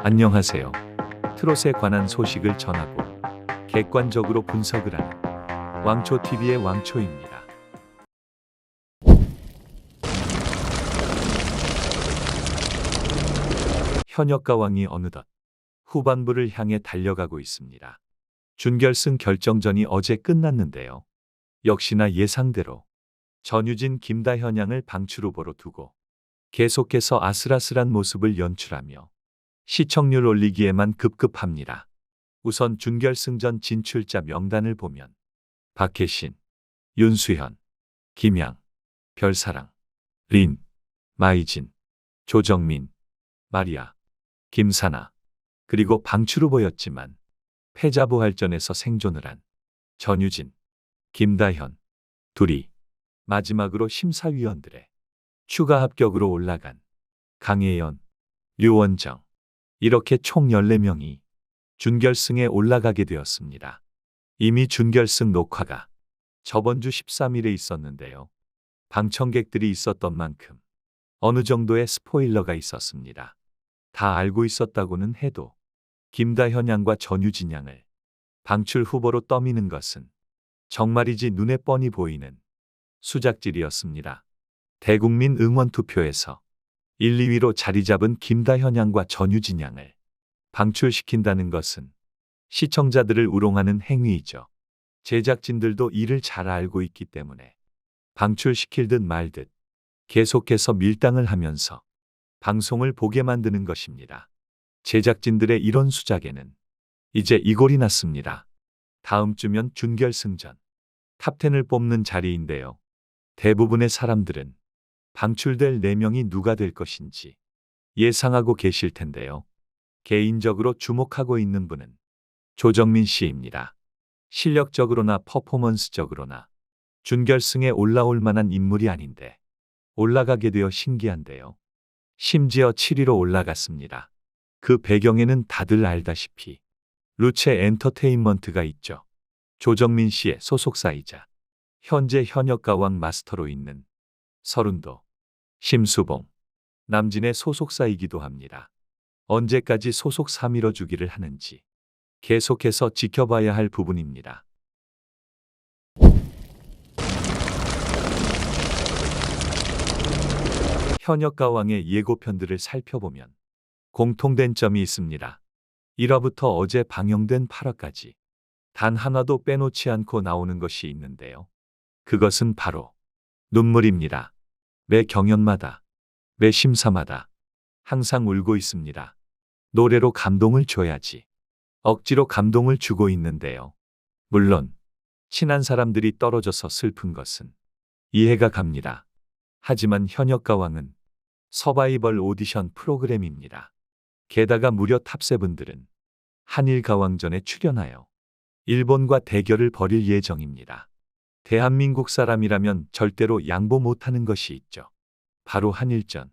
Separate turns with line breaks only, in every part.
안녕하세요. 트롯에 관한 소식을 전하고 객관적으로 분석을 하는 왕초TV의 왕초입니다. 현역가왕이 어느덧 후반부를 향해 달려가고 있습니다. 준결승 결정전이 어제 끝났는데요. 역시나 예상대로 전유진, 김다현 양을 방출 후보로 두고 계속해서 아슬아슬한 모습을 연출하며 시청률 올리기에만 급급합니다. 우선 준결승전 진출자 명단을 보면 박혜신, 윤수현, 김양, 별사랑, 린, 마이진, 조정민, 마리아, 김사나, 그리고 방출 후보였지만 패자부활전에서 생존을 한 전유진, 김다현 둘이 마지막으로 심사위원들의 추가 합격으로 올라간 강혜연, 류원정, 이렇게 총 14명이 준결승에 올라가게 되었습니다. 이미 준결승 녹화가 저번 주 13일에 있었는데요. 방청객들이 있었던 만큼 어느 정도의 스포일러가 있었습니다. 다 알고 있었다고는 해도 김다현 양과 전유진 양을 방출 후보로 떠미는 것은 정말이지 눈에 뻔히 보이는 수작질이었습니다. 대국민 응원 투표에서 1, 2위로 자리 잡은 김다현 양과 전유진 양을 방출시킨다는 것은 시청자들을 우롱하는 행위이죠. 제작진들도 이를 잘 알고 있기 때문에 방출시킬 듯 말 듯 계속해서 밀당을 하면서 방송을 보게 만드는 것입니다. 제작진들의 이런 수작에는 이제 이골이 났습니다. 다음 주면 준결승전 탑10을 뽑는 자리인데요. 대부분의 사람들은 방출될 4명이 누가 될 것인지 예상하고 계실 텐데요. 개인적으로 주목하고 있는 분은 조정민 씨입니다. 실력적으로나 퍼포먼스적으로나 준결승에 올라올 만한 인물이 아닌데 올라가게 되어 신기한데요. 심지어 7위로 올라갔습니다. 그 배경에는 다들 알다시피 루체 엔터테인먼트가 있죠. 조정민 씨의 소속사이자 현재 현역가왕 마스터로 있는 서른도, 심수봉, 남진의 소속사이기도 합니다. 언제까지 소속사 밀어주기를 하는지 계속해서 지켜봐야 할 부분입니다. 현역가왕의 예고편들을 살펴보면 공통된 점이 있습니다. 1화부터 어제 방영된 8화까지 단 하나도 빼놓지 않고 나오는 것이 있는데요. 그것은 바로 눈물입니다. 매 경연마다, 매 심사마다 항상 울고 있습니다. 노래로 감동을 줘야지 억지로 감동을 주고 있는데요. 물론 친한 사람들이 떨어져서 슬픈 것은 이해가 갑니다. 하지만 현역가왕은 서바이벌 오디션 프로그램입니다. 게다가 무려 탑7들은 한일가왕전에 출연하여 일본과 대결을 벌일 예정입니다. 대한민국 사람이라면 절대로 양보 못하는 것이 있죠. 바로 한일전.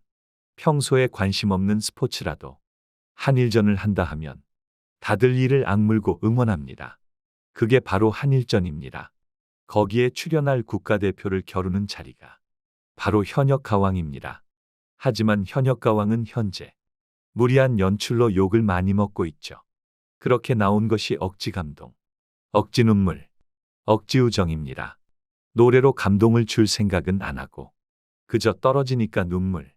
평소에 관심 없는 스포츠라도 한일전을 한다 하면 다들 이를 악물고 응원합니다. 그게 바로 한일전입니다. 거기에 출연할 국가대표를 겨루는 자리가 바로 현역가왕입니다. 하지만 현역가왕은 현재 무리한 연출로 욕을 많이 먹고 있죠. 그렇게 나온 것이 억지 감동, 억지 눈물, 억지 우정입니다. 노래로 감동을 줄 생각은 안 하고 그저 떨어지니까 눈물,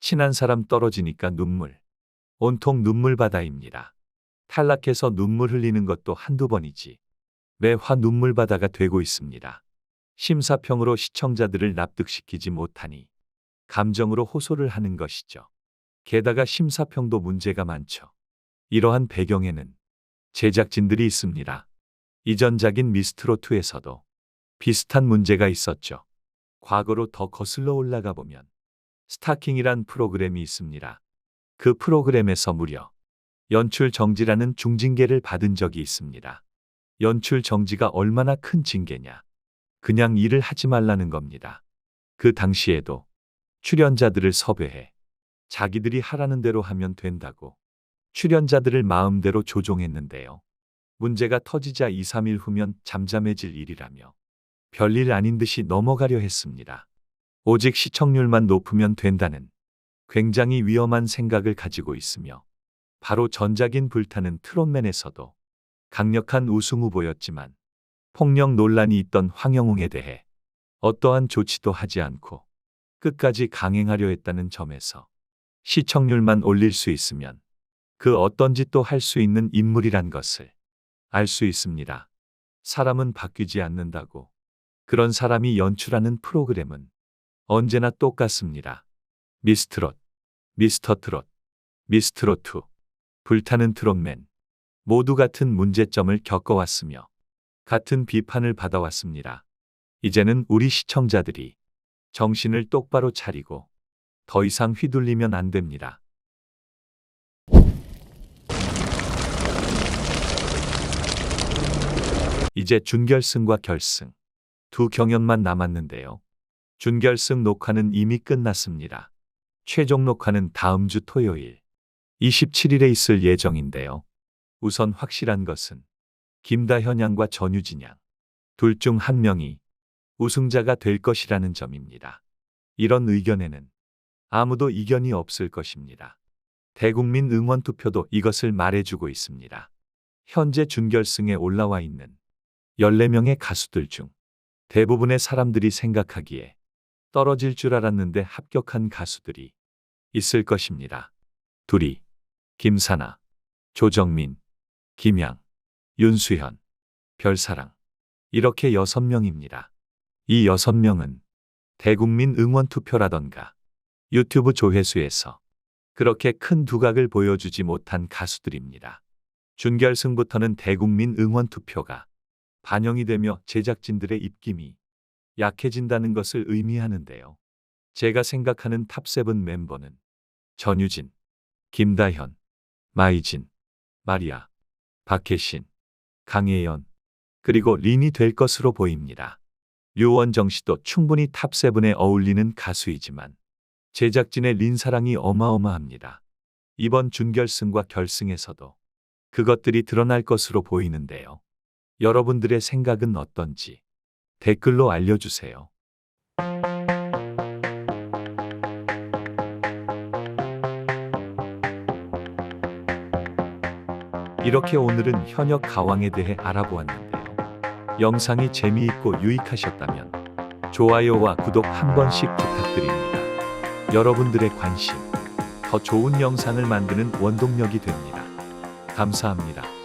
친한 사람 떨어지니까 눈물, 온통 눈물바다입니다. 탈락해서 눈물 흘리는 것도 한두 번이지 매화 눈물바다가 되고 있습니다. 심사평으로 시청자들을 납득시키지 못하니 감정으로 호소를 하는 것이죠. 게다가 심사평도 문제가 많죠. 이러한 배경에는 제작진들이 있습니다. 이전작인 미스트롯2에서도 비슷한 문제가 있었죠. 과거로 더 거슬러 올라가 보면 스타킹이란 프로그램이 있습니다. 그 프로그램에서 무려 연출 정지라는 중징계를 받은 적이 있습니다. 연출 정지가 얼마나 큰 징계냐. 그냥 일을 하지 말라는 겁니다. 그 당시에도 출연자들을 섭외해 자기들이 하라는 대로 하면 된다고 출연자들을 마음대로 조종했는데요. 문제가 터지자 2, 3일 후면 잠잠해질 일이라며 별일 아닌 듯이 넘어가려 했습니다. 오직 시청률만 높으면 된다는 굉장히 위험한 생각을 가지고 있으며 바로 전작인 불타는 트롯맨에서도 강력한 우승 후보였지만 폭력 논란이 있던 황영웅에 대해 어떠한 조치도 하지 않고 끝까지 강행하려 했다는 점에서 시청률만 올릴 수 있으면 그 어떤 짓도 할 수 있는 인물이란 것을 알 수 있습니다. 사람은 바뀌지 않는다고. 그런 사람이 연출하는 프로그램은 언제나 똑같습니다. 미스트롯, 미스터트롯, 미스트롯2, 불타는 트롯맨 모두 같은 문제점을 겪어왔으며 같은 비판을 받아왔습니다. 이제는 우리 시청자들이 정신을 똑바로 차리고 더 이상 휘둘리면 안 됩니다. 이제 준결승과 결승 두 경연만 남았는데요. 준결승 녹화는 이미 끝났습니다. 최종 녹화는 다음 주 토요일 27일에 있을 예정인데요. 우선 확실한 것은 김다현 양과 전유진 양 둘 중 한 명이 우승자가 될 것이라는 점입니다. 이런 의견에는 아무도 이견이 없을 것입니다. 대국민 응원 투표도 이것을 말해주고 있습니다. 현재 준결승에 올라와 있는 14명의 가수들 중 대부분의 사람들이 생각하기에 떨어질 줄 알았는데 합격한 가수들이 있을 것입니다. 둘이 김사나, 조정민, 김양, 윤수현, 별사랑 이렇게 6명입니다. 이 6명은 대국민 응원 투표라던가 유튜브 조회수에서 그렇게 큰 두각을 보여주지 못한 가수들입니다. 준결승부터는 대국민 응원 투표가 반영이 되며 제작진들의 입김이 약해진다는 것을 의미하는데요. 제가 생각하는 탑7 멤버는 전유진, 김다현, 마이진, 마리아, 박혜신, 강혜연, 그리고 린이 될 것으로 보입니다. 류원정 씨도 충분히 탑7에 어울리는 가수이지만 제작진의 린 사랑이 어마어마합니다. 이번 준결승과 결승에서도 그것들이 드러날 것으로 보이는데요. 여러분들의 생각은 어떤지 댓글로 알려주세요. 이렇게 오늘은 현역 가왕에 대해 알아보았는데요. 영상이 재미있고 유익하셨다면 좋아요와 구독 한 번씩 부탁드립니다. 여러분들의 관심, 더 좋은 영상을 만드는 원동력이 됩니다. 감사합니다.